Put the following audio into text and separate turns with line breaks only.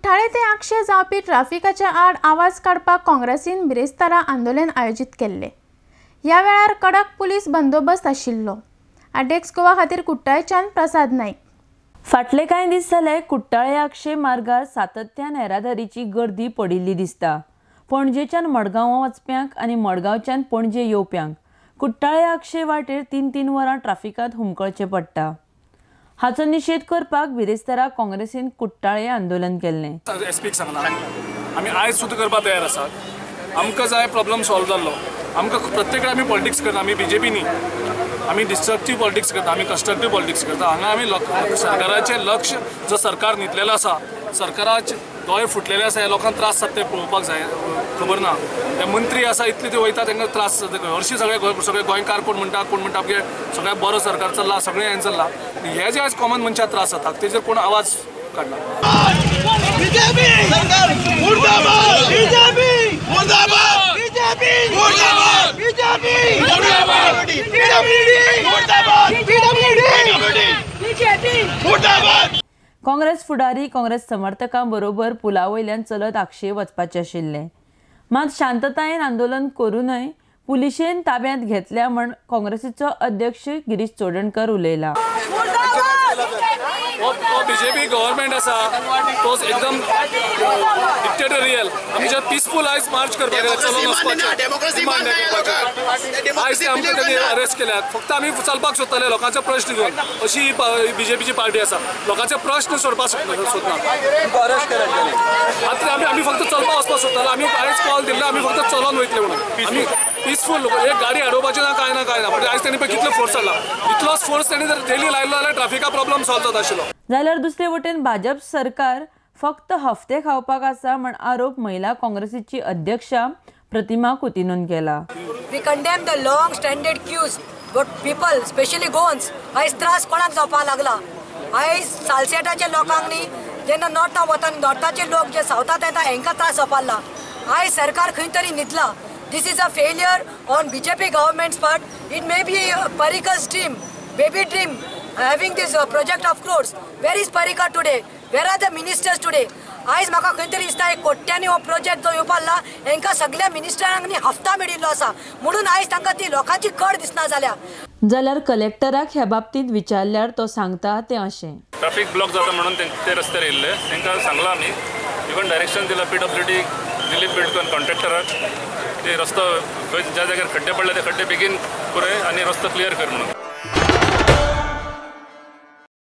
कुट्टाळे ते आक्षे जावपी ट्राफिकाच्या आड आवाज काडपाक काँग्रेसीन बिरेस्तारा आंदोलन आयोजित केल्ले। ह्या वेळार कडक पुलीस बंदोबस्त आशिल्लो। आडेक्स गोवा खातीर कुट्टाळेच्यान प्रसाद नाईक।
फाटले कांय दीस जाले कुट्टाळे आक्षे मार्गार सातत्यान येरादारीची गर्दी पडिल्ली दिसता। पणजेच्यान मडगांव वचप्यांक आनी मडगांवच्यान पणजे येवप्यांक कुट्टाळे आक्षे वाटेर 3-3 वरां ट्राफिकांत हुमकळचें पडटा। हाचो निषेध करपाक बिरेस्तारा काँग्रेसीन कुट्टाळे आंदोलन केल्लें।
एसपीक सांगला आमी आयज सुद्दां करपाक तयार आसात। आमकां जाय प्रॉब्लम सॉल्व जाल्लो। आमकां प्रत्येक आमी पॉलिटिक्स करता, आमी बीजेपी न्ही, आमी डिस्ट्रक्टीव पॉलिटिक्स करता, आमी कन्स्ट्रक्टीव पॉलिटिक्स करता। हांगा आमी सरकाराचें लक्ष जो सरकार न्हिदलेलो आसा, सरकाराचे दोळे फुटलेले आसा, ह्या लोकांक त्रास जाता ते पळोवपाक जाय, खबर ना। ते मंत्री आसा इतले ते वयता तांकां त्रास जाता। हरशीं सगळे गोंयकार कोण म्हणटा की सगळ्यात बरो सरकार चल्ला, सगळें हें चल्ला। हे जे आयज कॉमन मनशाक त्रास जाता तेजेर कोण आवाज काडना।
बीजेपी सरकार मुर्दाबाद, बीजेपी मुर्दाबाद, बीजेपी मुर्दाबाद, बीजेपी मुर्दाबाद, बीजेपी मुर्दाबाद, बीजेपी मुर्दाबाद।
काँग्रेस फुडारी काँग्रेस समर्थकां बरोबर पुला वयल्यान चलत आक्षे वचपाचे आशिल्ले। मात शांततायेन आंदोलन करूनय पुलिशेन ताब्यांत घेतल्या म्हण काँग्रेसीचो अध्यक्ष गिरीश चोडणकर उलयला।
बीजेपी गव्हर्नमेंट आसा तो एकदम डिक्टेटोरियल। आमी जे पीसफूल आयज मार्च करपाक चलोन वचपाचें आयज आमकां तांणी अरेस्ट केल्यात। फक्त आमी चलपाक सोदताले लोकांचे प्रश्न घेवन। अशी बीजेपीची पार्टी आसा, लोकांचे प्रश्न सोडपाक सोदना। आतां आमी फक्त चलपाक वचपाक सोदताले। आमी आयज कॉल दिल्लो आमी फक्त चलोन वयतले म्हणून। आमी पीसफूल एक गाडी अडोवपाची ना काय ना पण आयज तांणी पळय कितलो फोर्स हाडला। इतलोच फोर्स तांणी जर डेली लायलो जाल्यार ट्राफिका प्रॉब्लेम सॉल्व जाता आशिल्लो।
जाल्यार दुसरे वटेन भाजप सरकार फक्त हफ्ते खावपाक आसा म्हण आरोप महिला काँग्रेसीची अध्यक्षा प्रतिमा कुतिनोन केला।
We condemn the long standard queues but people especially goans आयज त्रास कोणाक जावपाक लागला। आयज सालसेटाचे लोकांक न्ही जेन्ना नॉर्थाक वता नॉर्थाचे लोक जे सावथाक येता हेंकां त्रास जावपाक लागला। आयज सरकार खंय तरी न्हिदला। This is a failure on BJP government's part. It may be Parrikar's dream, baby dream, having this project of crores. Where is Parrikar today? Where are the ministers today? आयज म्हाका खंय तरी दिसता एक कोट्यांनी हो प्रोजेक्ट जो येवपाक लागला हेंकां सगळ्या मिनिस्टरांनी हफ्ता मेळिल्लो आसा म्हणून आयज तांकां ती लोकांची कड दिसना जाल्या।
जाल्यार कलेक्टराक ह्या बाबतींत विचारल्यार तो सांगता तें अशें।
ट्रॅफिक ब्लॉक जाता म्हणून ते रस्त्यार येयल्ले तांकां सांगला आमी, इवन डायरेक्शन दिला PWD दिलीप बिल्डकॉन कॉन्ट्रॅक्टराक ते रस्तो ज्या जाग्यार खड्डे पडले ते खड्डे बेगीन पुरय आनी रस्तो क्लियर कर म्हणून।